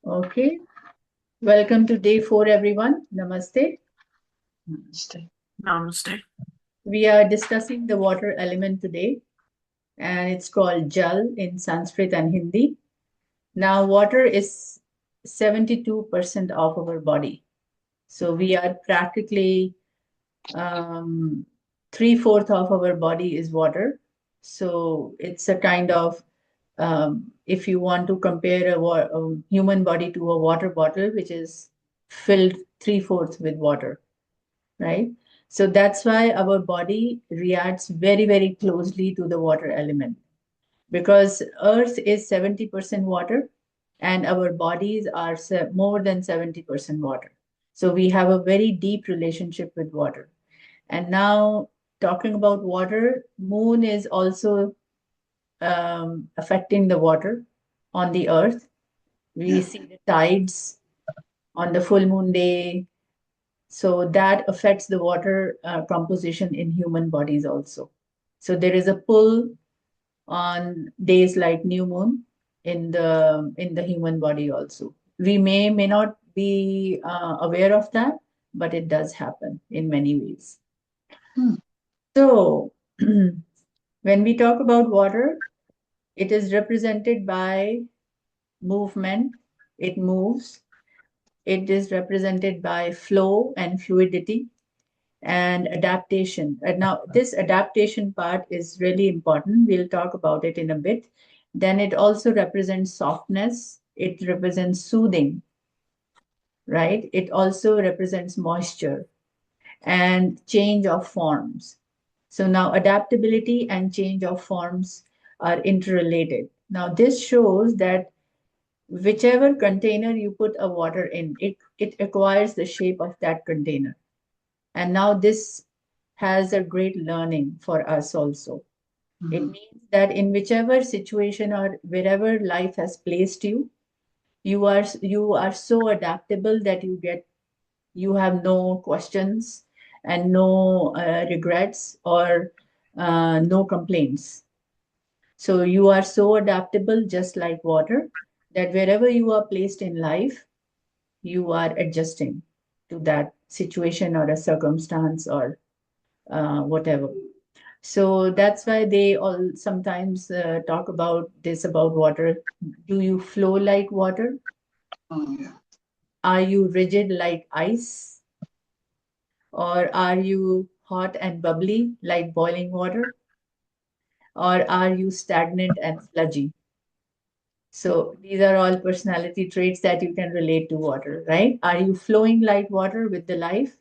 Okay, welcome to day 4, everyone. Namaste. Namaste. Namaste. We are discussing the water element today, and it's called Jal in Sanskrit and Hindi. Now, water is 72% of our body. So we are practically three-fourths of our body is water. So it's a kind of if you want to compare a human body to a water bottle, which is filled three-fourths with water, right? So that's why our body reacts very, very closely to the water element because Earth is 70% water and our bodies are more than 70% water. So we have a very deep relationship with water. And now talking about water, moon is also affecting the water on the earth. We see the tides on the full moon day. So that affects the water composition in human bodies also. So there is a pull on days like new moon in the human body also. We may not be aware of that, but it does happen in many ways. So when we talk about water, it is represented by movement. It moves. It is represented by flow and fluidity and adaptation. And now, this adaptation part is really important. We'll talk about it in a bit. Then it also represents softness. It represents soothing, right? It also represents moisture and change of forms. So now adaptability and change of forms are interrelated. Now, this shows that whichever container you put a water in, it acquires the shape of that container. And now this has a great learning for us also. It means that in whichever situation or wherever life has placed you, you are so adaptable that you have no questions and no regrets or no complaints. So you are so adaptable, just like water, that wherever you are placed in life, you are adjusting to that situation or a circumstance or whatever. So that's why they all sometimes talk about this about water. Do you flow like water? Oh, yeah. Are you rigid like ice? Or are you hot and bubbly like boiling water? Or are you stagnant and sludgy? So these are all personality traits that you can relate to water, right? Are you flowing like water with the life,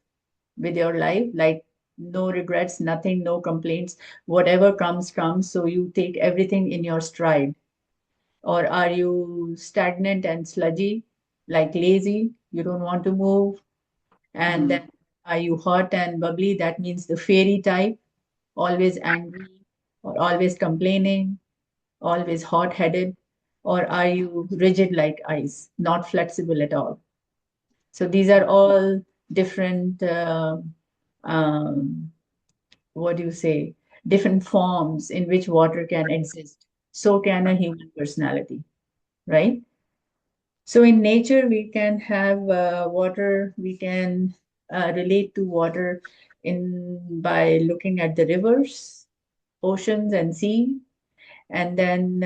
with your life, like no regrets, nothing, no complaints, whatever comes, comes. So you take everything in your stride. Or are you stagnant and sludgy, like lazy? You don't want to move. And then are you hot and bubbly? That means the fairy type, always angry or always complaining, always hot headed. Or are you rigid like ice, not flexible at all? So these are all different, um, what do you say, different forms in which water can exist. So can a human personality, right? So in nature, we can have water, we can relate to water by looking at the rivers, oceans, and sea. And then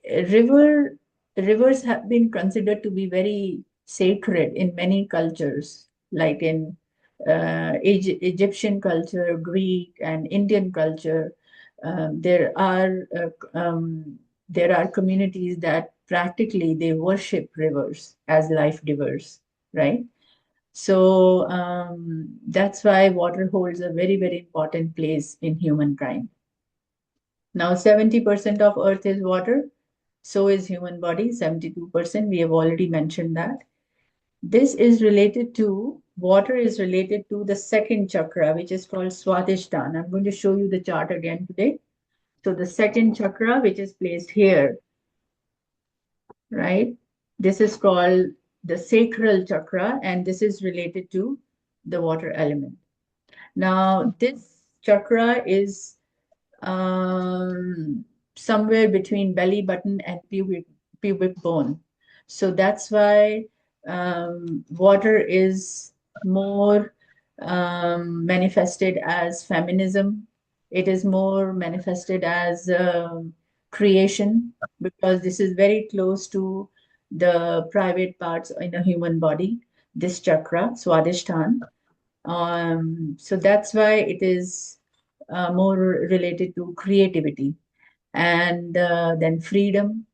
river rivers have been considered to be very sacred in many cultures, like in Egyptian culture, Greek, and Indian culture. Um, there are uh, um, there are communities that practically they worship rivers as life givers, right? So that's why water holds a very, very important place in humankind. Now, 70% of Earth is water. So is human body, 72%. We have already mentioned that. This is related to, water is related to the second chakra, which is called Swadhisthana. I'm going to show you the chart again today. So the second chakra, which is placed here, right? This is called the sacral chakra, and this is related to the water element. Now, this chakra is somewhere between belly button and pubic bone. So that's why water is more manifested as feminism. It is more manifested as creation, because this is very close to the private parts in a human body, this chakra, Swadhisthana. So that's why it is more related to creativity, and then freedom,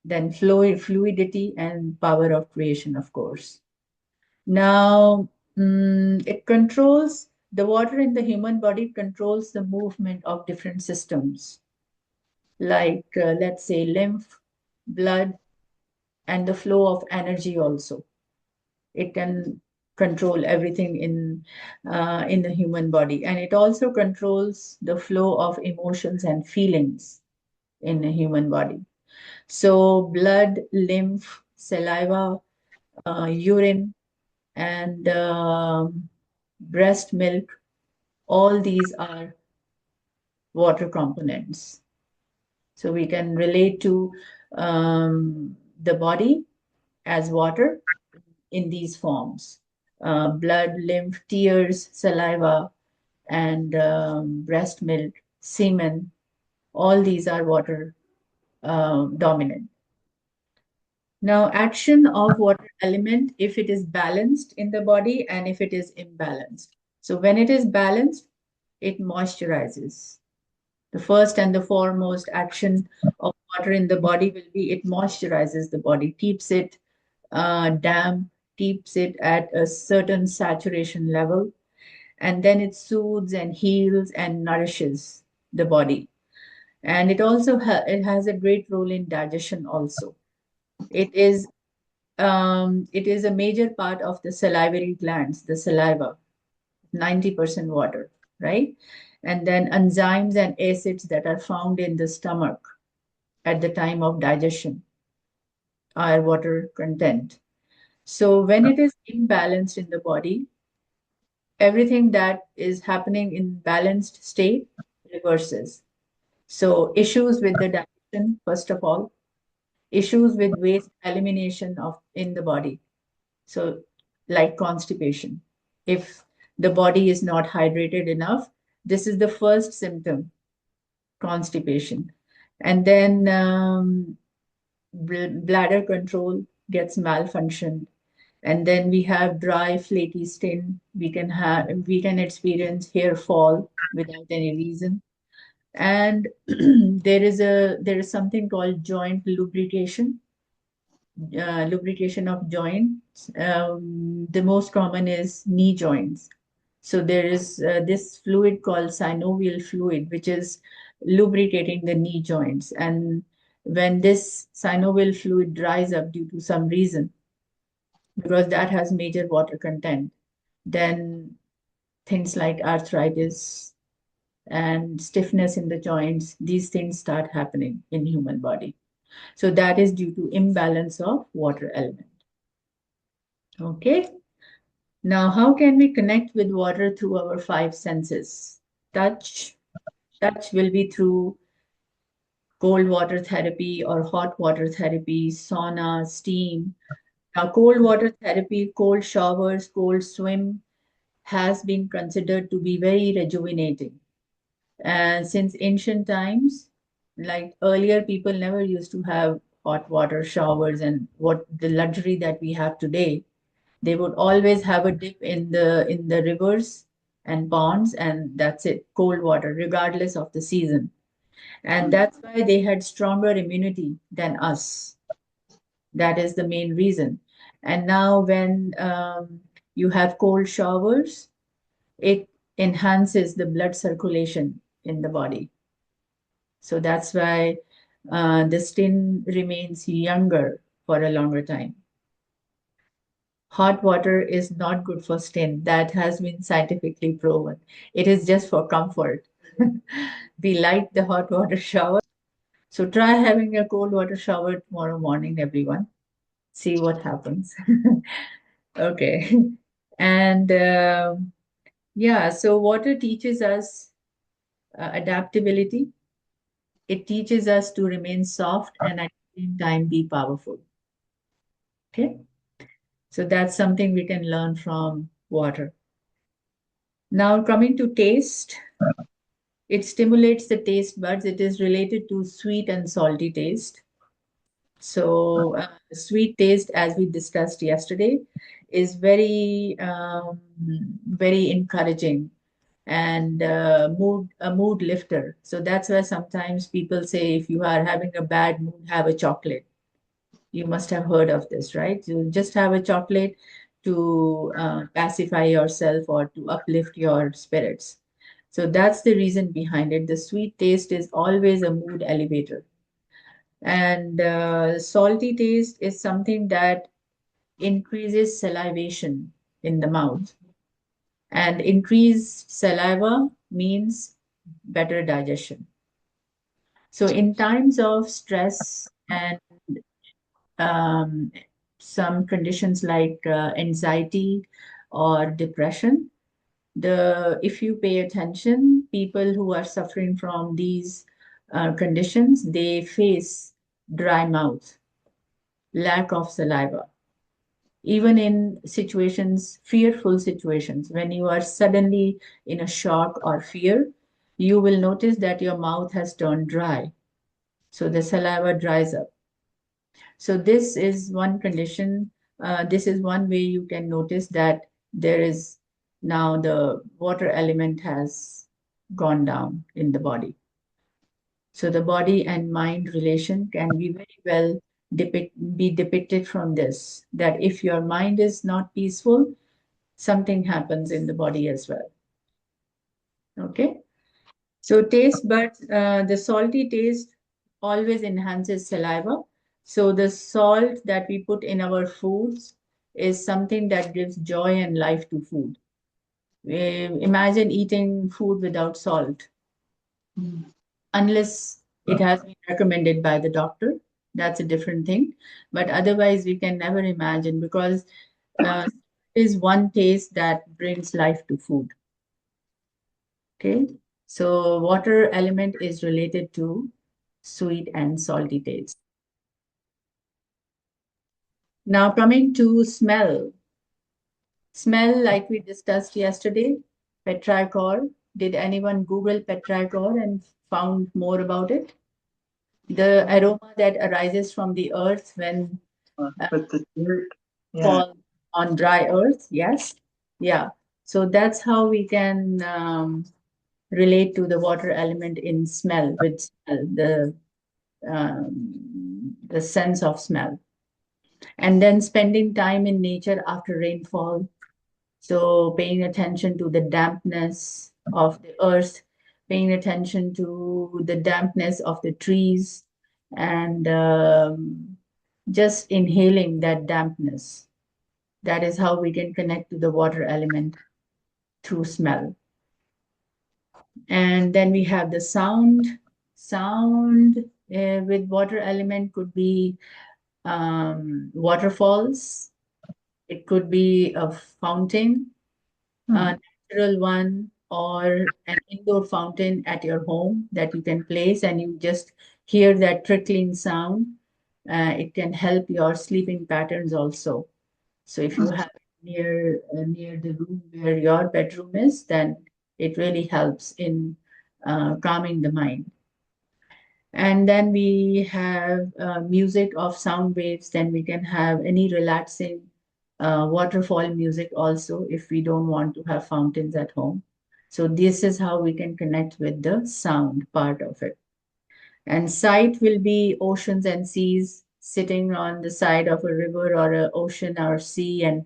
then fluidity and power of creation, of course. Now, it controls the water in the human body, controls the movement of different systems, like let's say lymph, blood, and the flow of energy also. It can control everything in the human body, and it also controls the flow of emotions and feelings in the human body. So blood, lymph, saliva, urine, and breast milk, all these are water components. So we can relate to the body as water in these forms: blood, lymph, tears, saliva, and breast milk, semen. All these are water dominant. Now, action of water element, if it is balanced in the body and if it is imbalanced. So when it is balanced, it moisturizes. The first and the foremost action of water in the body will be it moisturizes the body, keeps it damp, keeps it at a certain saturation level, and then it soothes and heals and nourishes the body. And it also it has a great role in digestion also. It is it is a major part of the salivary glands, the saliva, 90% water, right? And then enzymes and acids that are found in the stomach at the time of digestion are water content. So when it is imbalanced in the body, everything that is happening in balanced state reverses. So issues with the digestion, first of all, issues with waste elimination of in the body. So, like constipation, if the body is not hydrated enough, this is the first symptom, constipation. And then bladder control gets malfunctioned. And then we have dry, flaky skin. We can experience hair fall without any reason. And there is something called joint lubrication, lubrication of joints. The most common is knee joints. So there is this fluid called synovial fluid, which is lubricating the knee joints. And when this synovial fluid dries up due to some reason, because that has major water content, then things like arthritis and stiffness in the joints, these things start happening in human body. So that is due to imbalance of water element. Okay. Now, how can we connect with water through our five senses? Touch. Touch will be through cold water therapy or hot water therapy, sauna, steam. Now, cold water therapy, cold showers, cold swim has been considered to be very rejuvenating. And since ancient times, like earlier, people never used to have hot water showers and what the luxury that we have today. They would always have a dip in the rivers and ponds, and that's it, cold water, regardless of the season. And that's why they had stronger immunity than us. That is the main reason. And now, when you have cold showers, it enhances the blood circulation in the body. So that's why the skin remains younger for a longer time. Hot water is not good for skin. That has been scientifically proven. It is just for comfort. We like the hot water shower. So try having a cold water shower tomorrow morning, everyone. See what happens. Okay. And yeah, so water teaches us adaptability. It teaches us to remain soft and at the same time be powerful. Okay. So that's something we can learn from water. Now, coming to taste, it stimulates the taste buds. It is related to sweet and salty taste. So, sweet taste, as we discussed yesterday, is very encouraging and a mood lifter. So that's why sometimes people say if you are having a bad mood, have a chocolate. You must have heard of this, right? You just have a chocolate to pacify yourself or to uplift your spirits. So that's the reason behind it. The sweet taste is always a mood elevator. And salty taste is something that increases salivation in the mouth. And increased saliva means better digestion. So, in times of stress and um, some conditions like anxiety or depression, the if you pay attention, people who are suffering from these conditions, they face dry mouth, lack of saliva. Even in situations, fearful situations, when you are suddenly in a shock or fear, you will notice that your mouth has turned dry. So the saliva dries up. So this is one condition. This is one way you can notice that there is now the water element has gone down in the body. So the body and mind relation can be very well be depicted from this, that if your mind is not peaceful, something happens in the body as well. Okay. So taste buds, the salty taste always enhances saliva. So the salt that we put in our foods is something that gives joy and life to food. Imagine eating food without salt, Mm. unless it has been recommended by the doctor. That's a different thing. But otherwise, we can never imagine because uh, is one taste that brings life to food. Okay. So water element is related to sweet and salty taste. Now coming to smell. Smell, like we discussed yesterday, petrichor. Did anyone Google petrichor and found more about it? The aroma that arises from the earth when With the dirt. Yeah. fall on dry earth. Yes. Yeah. So that's how we can relate to the water element in smell with smell, the sense of smell. And then spending time in nature after rainfall. So paying attention to the dampness of the earth, paying attention to the dampness of the trees, and just inhaling that dampness. That is how we can connect to the water element through smell. And then we have the sound. Sound with water element could be waterfalls. It could be a fountain, Hmm. a natural one, or an indoor fountain at your home that you can place and you just hear that trickling sound. It can help your sleeping patterns also. So if you have it near the room where your bedroom is, then it really helps in calming the mind. And then we have music of sound waves. Then we can have any relaxing waterfall music also if we don't want to have fountains at home. So this is how we can connect with the sound part of it. And sight will be oceans and seas, sitting on the side of a river or an ocean or sea and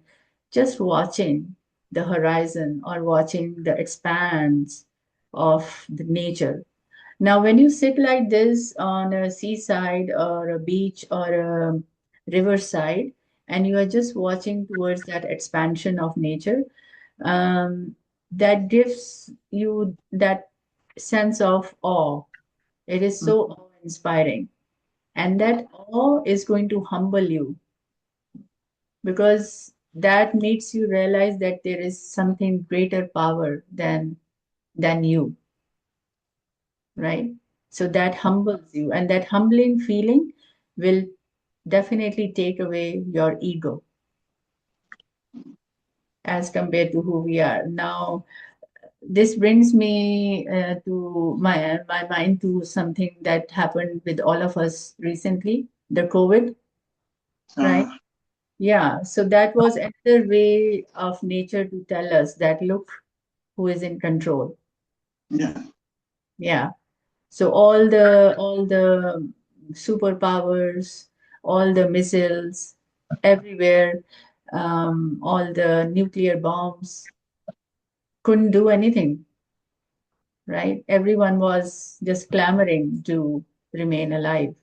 just watching the horizon or watching the expanse of the nature. Now, when you sit like this on a seaside or a beach or a riverside, and you are just watching towards that expansion of nature, that gives you that sense of awe. It is Mm. so awe-inspiring. And that awe is going to humble you because that makes you realize that there is something greater power than you, right? So that humbles you, and that humbling feeling will definitely take away your ego as compared to who we are. Now, this brings me to my mind to something that happened with all of us recently, the COVID, right? Uh, Yeah, so that was another way of nature to tell us that look who is in control. yeah, Yeah. So all the superpowers, all the missiles everywhere, all the nuclear bombs couldn't do anything, right? Everyone was just clamoring to remain alive.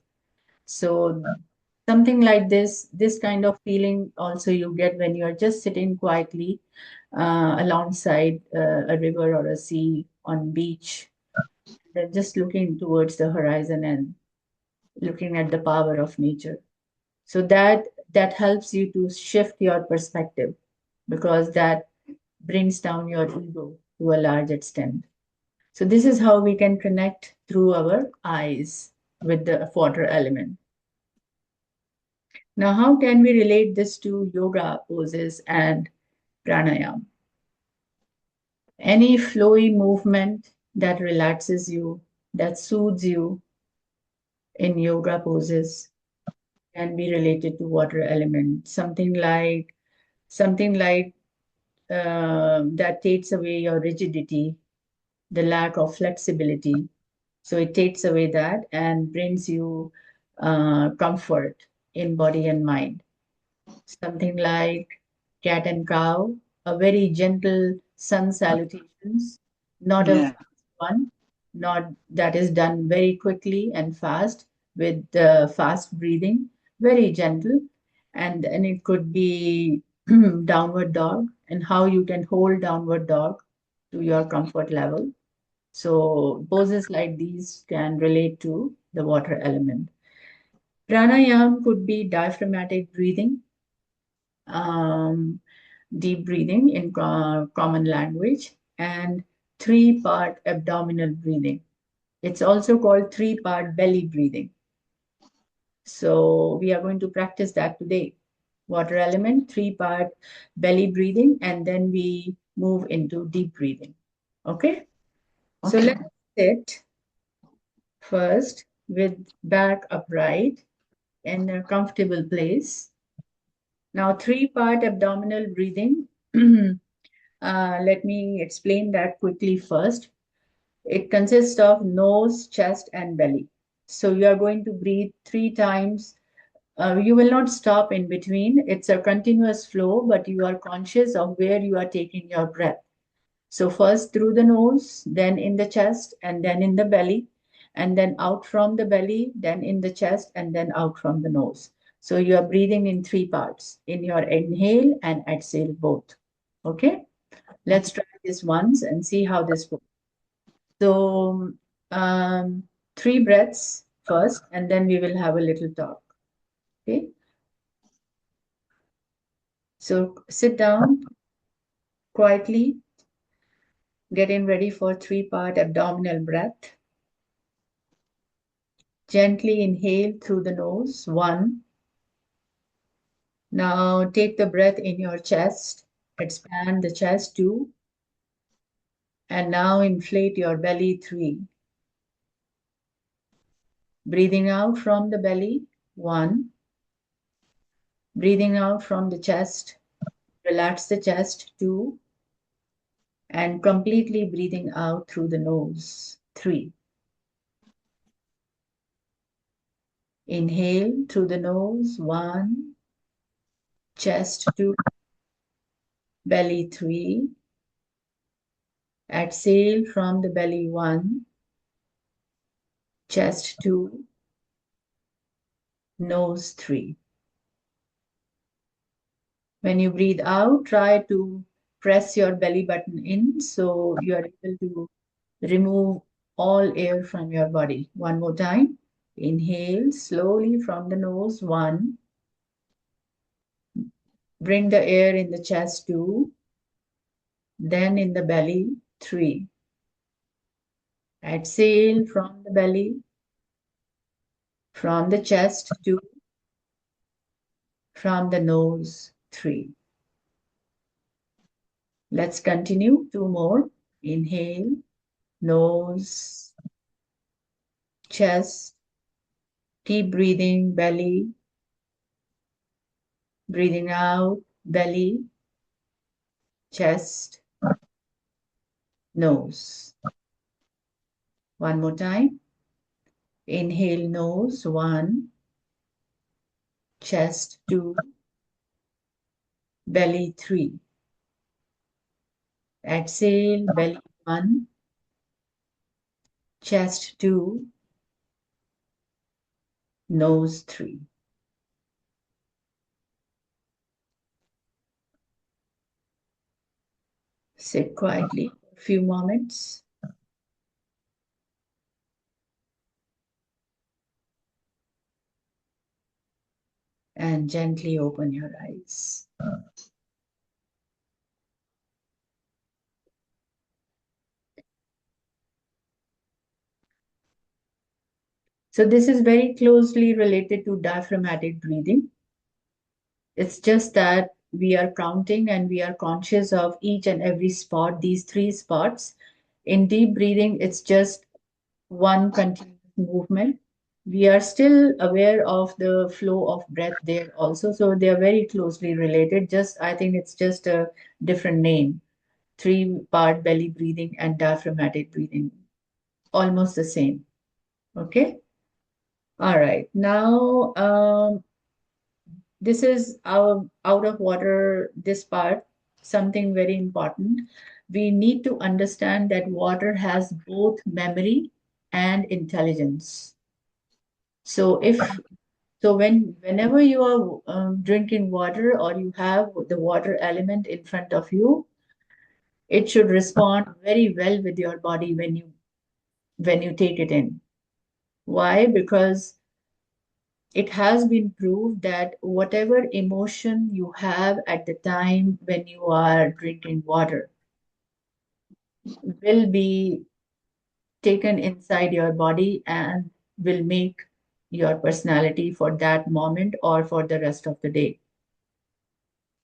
So something like this kind of feeling also you get when you're just sitting quietly alongside a river or a sea on beach, then just looking towards the horizon and looking at the power of nature. So that helps you to shift your perspective because that brings down your ego to a large extent. So this is how we can connect through our eyes with the water element. Now, how can we relate this to yoga poses and pranayam? Any flowy movement that relaxes you, that soothes you in yoga poses can be related to water element. Something like that takes away your rigidity, the lack of flexibility. So it takes away that and brings you comfort in body and mind. Something like cat and cow, a very gentle sun salutations, not a yeah, fast one, not that is done very quickly and fast with fast breathing, very gentle. And it could be downward dog and how you can hold downward dog to your comfort level. So poses like these can relate to the water element. Pranayam could be diaphragmatic breathing, um, deep breathing in common language, and three-part abdominal breathing. It's also called three-part belly breathing. So we are going to practice that today. Water element, three-part belly breathing, and then we move into deep breathing. Okay? So okay, let's sit first with back upright in a comfortable place. Now, three-part abdominal breathing. Let me explain that quickly first. It consists of nose, chest, and belly. So you are going to breathe three times. You will not stop in between. It's a continuous flow, but you are conscious of where you are taking your breath. So first through the nose, then in the chest, and then in the belly, and then out from the belly, then in the chest, and then out from the nose. So you are breathing in three parts in your inhale and exhale both. Okay, let's try this once and see how this goes. So three breaths first, and then we will have a little talk. Okay, so sit down quietly, getting ready for three-part abdominal breath. Gently inhale through the nose. One. Now take the breath in your chest. Expand the chest. Two. And now inflate your belly. Three. Breathing out from the belly. One. Breathing out from the chest. Relax the chest. Two. And completely breathing out through the nose. Three. Inhale through the nose. One. Chest. Two. Belly. Three. Exhale from the belly. One. Chest. Two. Nose. Three. When you breathe out, try to press your belly button in so you are able to remove all air from your body. One more time. Inhale slowly from the nose. One. Bring the air in the chest. Two. Then in the belly. Three. Exhale from the belly, from the chest. Two. From the nose, 3. Let's continue. 2 more. Inhale, nose, chest. Keep breathing, belly. Breathing out, belly, chest, nose. One more time. Inhale, nose, 1, chest, 2, belly, 3. Exhale, belly, 1, chest, 2, nose, 3. Sit quietly for a few moments and gently open your eyes. So this is very closely related to diaphragmatic breathing. It's just that we are counting and we are conscious of each and every spot, these 3 spots. In deep breathing, it's just one continuous movement. We are still aware of the flow of breath there also. So they are very closely related. Just, I think it's just a different name. 3-part belly breathing and diaphragmatic breathing. Almost the same. Okay. All right. Now, this is our out of water, this part, something very important. We need to understand that water has both memory and intelligence. So whenever you are drinking water or you have the water element in front of you, it should respond very well with your body when you take it in. Why? Because it has been proved that whatever emotion you have at the time when you are drinking water will be taken inside your body and will make your personality for that moment or for the rest of the day.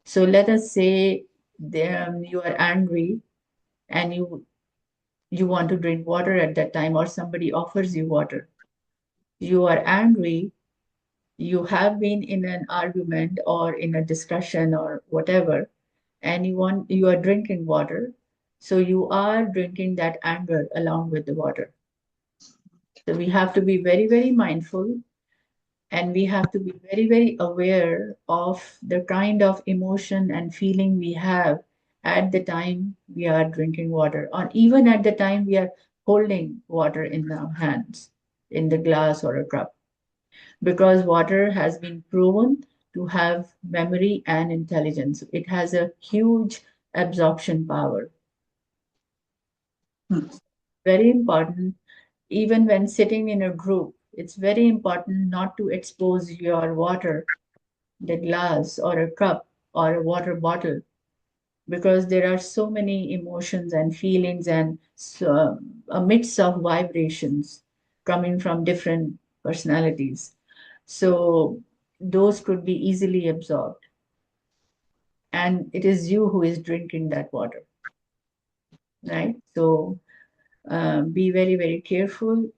So let us say you are angry and you want to drink water at that time, or somebody offers you water. You are angry, you have been in an argument or in a discussion or whatever, and you are drinking water, so you are drinking that anger along with the water. So we have to be very, very mindful, and we have to be very, very aware of the kind of emotion and feeling we have at the time we are drinking water, or even at the time we are holding water in our hands, in the glass or a cup, because water has been proven to have memory and intelligence. It has a huge absorption power. Hmm. Very important, even when sitting in a group, it's very important not to expose your water, the glass or a cup or a water bottle, because there are so many emotions and feelings and so, a mix of vibrations coming from different personalities. So those could be easily absorbed. And it is you who is drinking that water, right? So be very, very careful.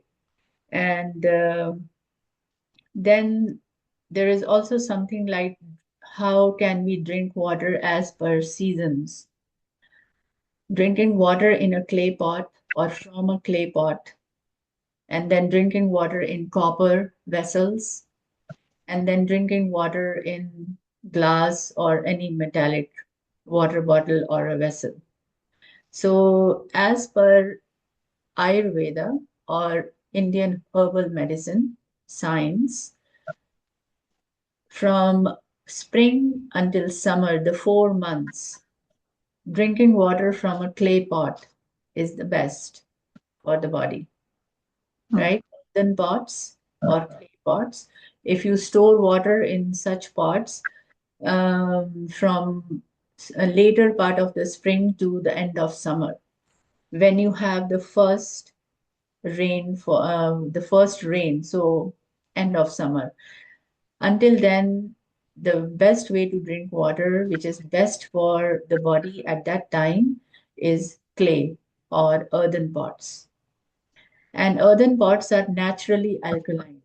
And then there is also something like how can we drink water as per seasons? Drinking water in a clay pot or from a clay pot, and then drinking water in copper vessels, and then drinking water in glass or any metallic water bottle or a vessel. So, as per Ayurveda or Indian herbal medicine science, from spring until summer, the 4 months, drinking water from a clay pot is the best for the body, Hmm. right? Earthen pots or clay pots. If you store water in such pots from a later part of the spring to the end of summer, when you have the first rain, so end of summer. Until then, the best way to drink water, which is best for the body at that time, is clay or earthen pots. And earthen pots are naturally alkaline.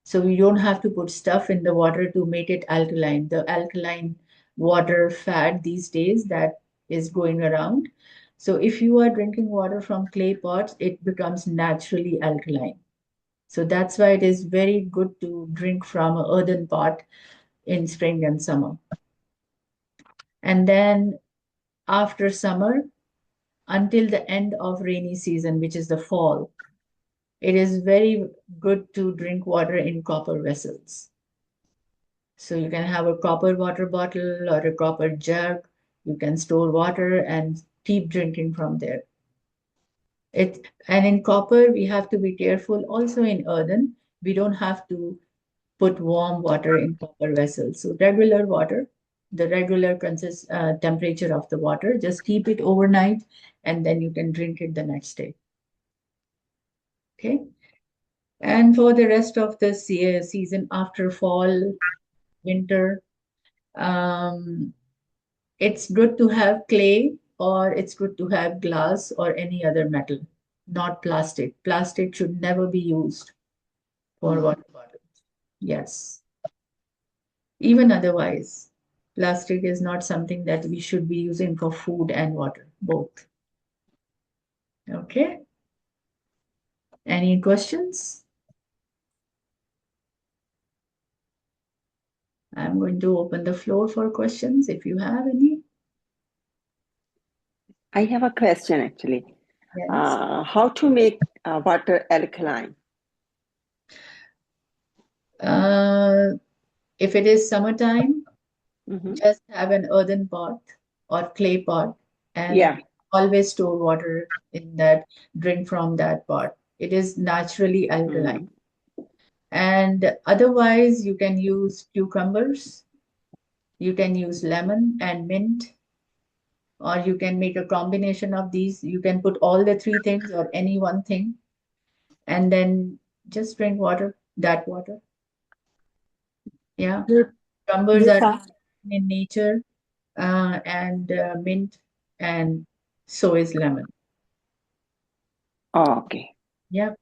So you don't have to put stuff in the water to make it alkaline. The alkaline water fad these days that is going around. So if you are drinking water from clay pots, it becomes naturally alkaline. So that's why it is very good to drink from an earthen pot in spring and summer. And then after summer, until the end of rainy season, which is the fall, it is very good to drink water in copper vessels. So you can have a copper water bottle or a copper jug. You can store water and keep drinking from there. And in copper, we have to be careful. Also in earthen, we don't have to put warm water in copper vessels. So regular water, the regular temperature of the water, just keep it overnight and then you can drink it the next day. Okay. And for the rest of the season after fall, winter, um, it's good to have clay or it's good to have glass or any other metal, not plastic. Plastic should never be used for water bottles. Yes. Even otherwise, plastic is not something that we should be using for food and water, both. Okay. Any questions? I'm going to open the floor for questions if you have any. I have a question actually. Yes. How to make water alkaline? If it is summertime, just have an earthen pot or clay pot and always store water in that, drink from that pot. It is naturally alkaline. And otherwise, you can use cucumbers, you can use lemon and mint, or you can make a combination of these. You can put all the three things or any one thing, and then just drink water, that water. Yeah. Cucumbers are in nature, and mint, and so is lemon. Oh, okay. Yep.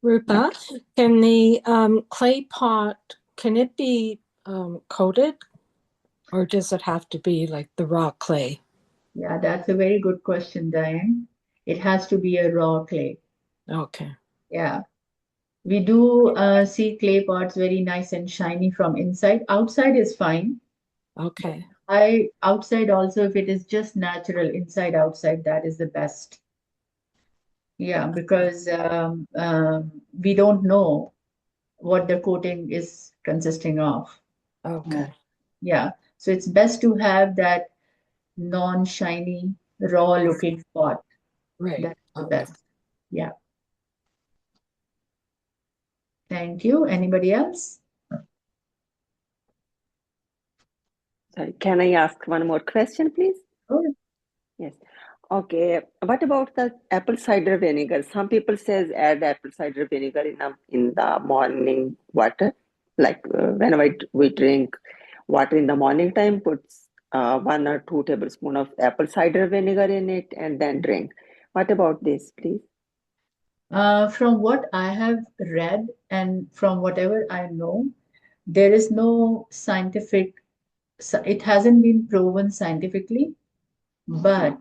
Rupa, can the clay pot, can it be coated, or does it have to be like the raw clay? Yeah, that's a very good question, Diane. It has to be a raw clay. Okay. Yeah. We do see clay pots very nice and shiny from inside. Outside is fine. Okay. Outside also, if it is just natural, inside, outside, that is the best. Yeah, because we don't know what the coating is consisting of. Okay. Yeah, so it's best to have that non-shiny, raw-looking pot. Right. That's the best. Yeah. Thank you. Anybody else? Sorry, can I ask one more question, please? Oh, Yes. Okay. What about the apple cider vinegar? Some people says add apple cider vinegar in the morning water. Like whenever we drink water in the morning time, puts 1 or 2 tablespoons of apple cider vinegar in it and then drink. What about this, please? from what I have read and from whatever I know, there is no scientific, it hasn't been proven scientifically, but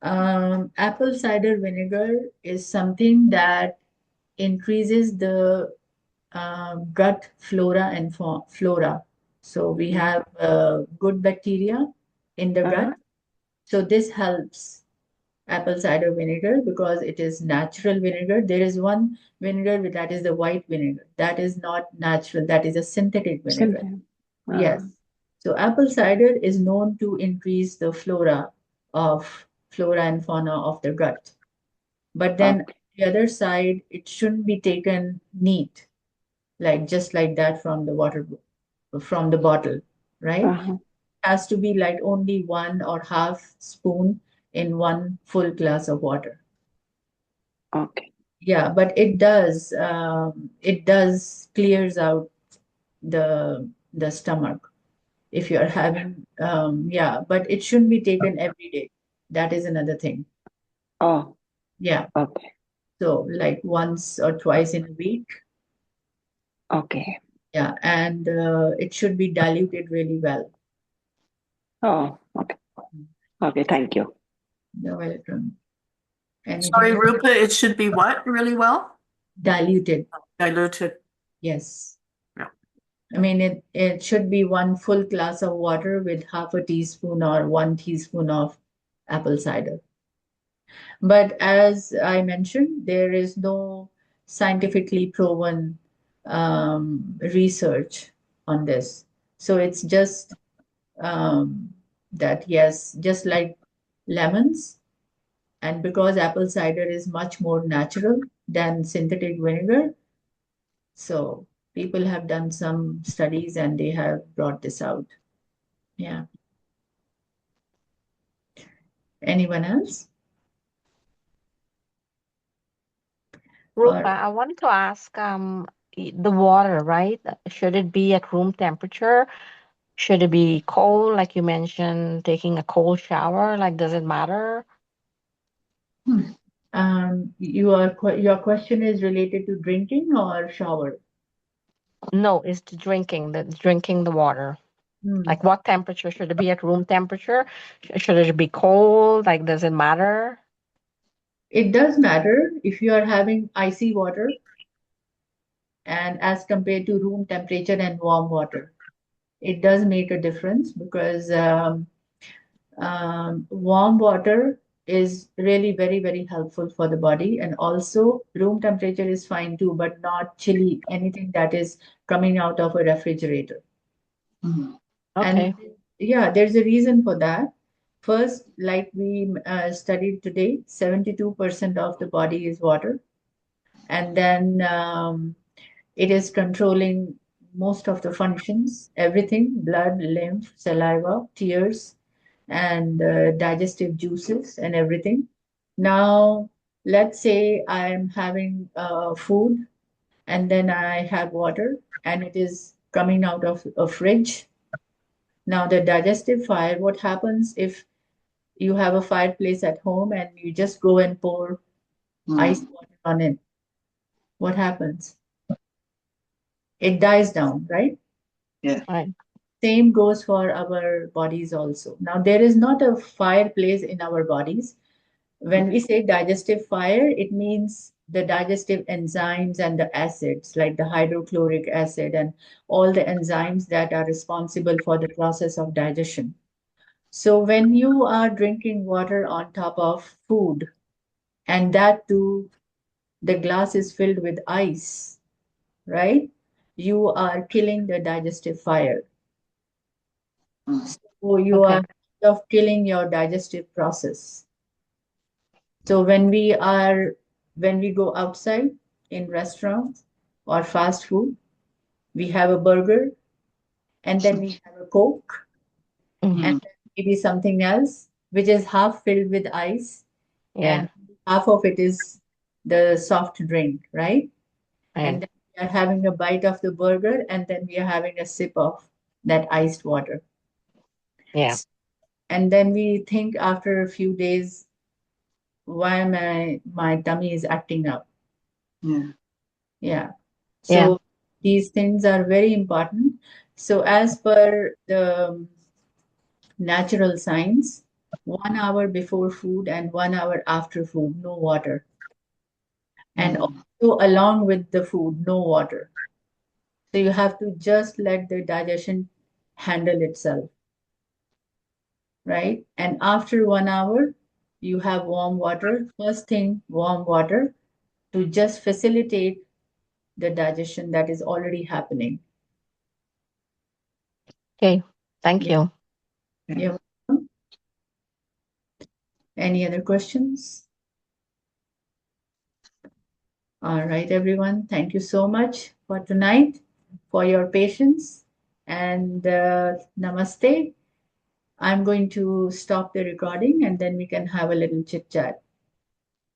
apple cider vinegar is something that increases the gut flora and flora. So we have good bacteria in the gut. So this helps apple cider vinegar because it is natural vinegar. There is one vinegar that is the white vinegar. That is not natural. That is a synthetic vinegar. Yes. So apple cider is known to increase the flora and fauna of the gut. But then the other side, it shouldn't be taken neat, like just like that from the bottle, right? Has to be like only 1.5 spoon in one full glass of water. Okay. Yeah, but it does clears out the the stomach. If you're having, but it shouldn't be taken every day. That is another thing. Oh, Yeah. okay. So like once or twice in a week. Okay. Yeah. And it should be diluted really well. Oh, okay. Okay, thank you. You're welcome. Sorry, Anything else? Rupa, it should be what really well? Diluted. Diluted. Yes. Yeah. I mean, it should be 1 full glass of water with half a teaspoon or 1 teaspoon of apple cider. But as I mentioned, there is no scientifically proven research on this. So it's just that, yes, just like lemons, and because apple cider is much more natural than synthetic vinegar, so people have done some studies and they have brought this out. Yeah. Anyone else? Rupa, I wanted to ask, the water, right? Should it be at room temperature? Should it be cold, like you mentioned, taking a cold shower? Like, does it matter? Your question is related to drinking or shower? No, it's the drinking the water. Hmm. Like, what temperature should it be at room temperature? Should it be cold? Like, does it matter? It does matter if you are having icy water and as compared to room temperature and warm water. It does make a difference because warm water is really very, very helpful for the body. And also, room temperature is fine too, but not chilly, anything that is coming out of a refrigerator. Mhm. And Okay. yeah, there's a reason for that. First, like we studied today, 72% of the body is water. And then it is controlling most of the functions, everything, blood, lymph, saliva, tears, and digestive juices and everything. Now, let's say I'm having food and then I have water and it is coming out of a fridge. Now, the digestive fire, what happens if you have a fireplace at home and you just go and pour ice water on it? What happens? It dies down, right? Yeah. Right. Same goes for our bodies also. Now, there is not a fireplace in our bodies. When we say digestive fire, it means the digestive enzymes and the acids, like the hydrochloric acid and all the enzymes that are responsible for the process of digestion. So, when you are drinking water on top of food, and that too, the glass is filled with ice, right? You are killing the digestive fire. So you Okay. are kind of killing your digestive process. So when we go outside in restaurants or fast food, we have a burger and then we have a Coke Mm-hmm. and then maybe something else which is half filled with ice Yeah. and half of it is the soft drink, right? And Right. then we are having a bite of the burger and then we are having a sip of that iced water. Yeah. And then we think after a few days, why my tummy is acting up. Yeah. Yeah. Yeah. So these things are very important. So as per the natural science, 1 hour before food and 1 hour after food, no water. And also along with the food, no water. So you have to just let the digestion handle itself, right? And after 1 hour, you have warm water. First thing, warm water to just facilitate the digestion that is already happening. Okay. Thank Yeah. you. You're welcome. Any other questions? All right, everyone. Thank you so much for tonight, for your patience, and namaste. I'm going to stop the recording and then we can have a little chit chat.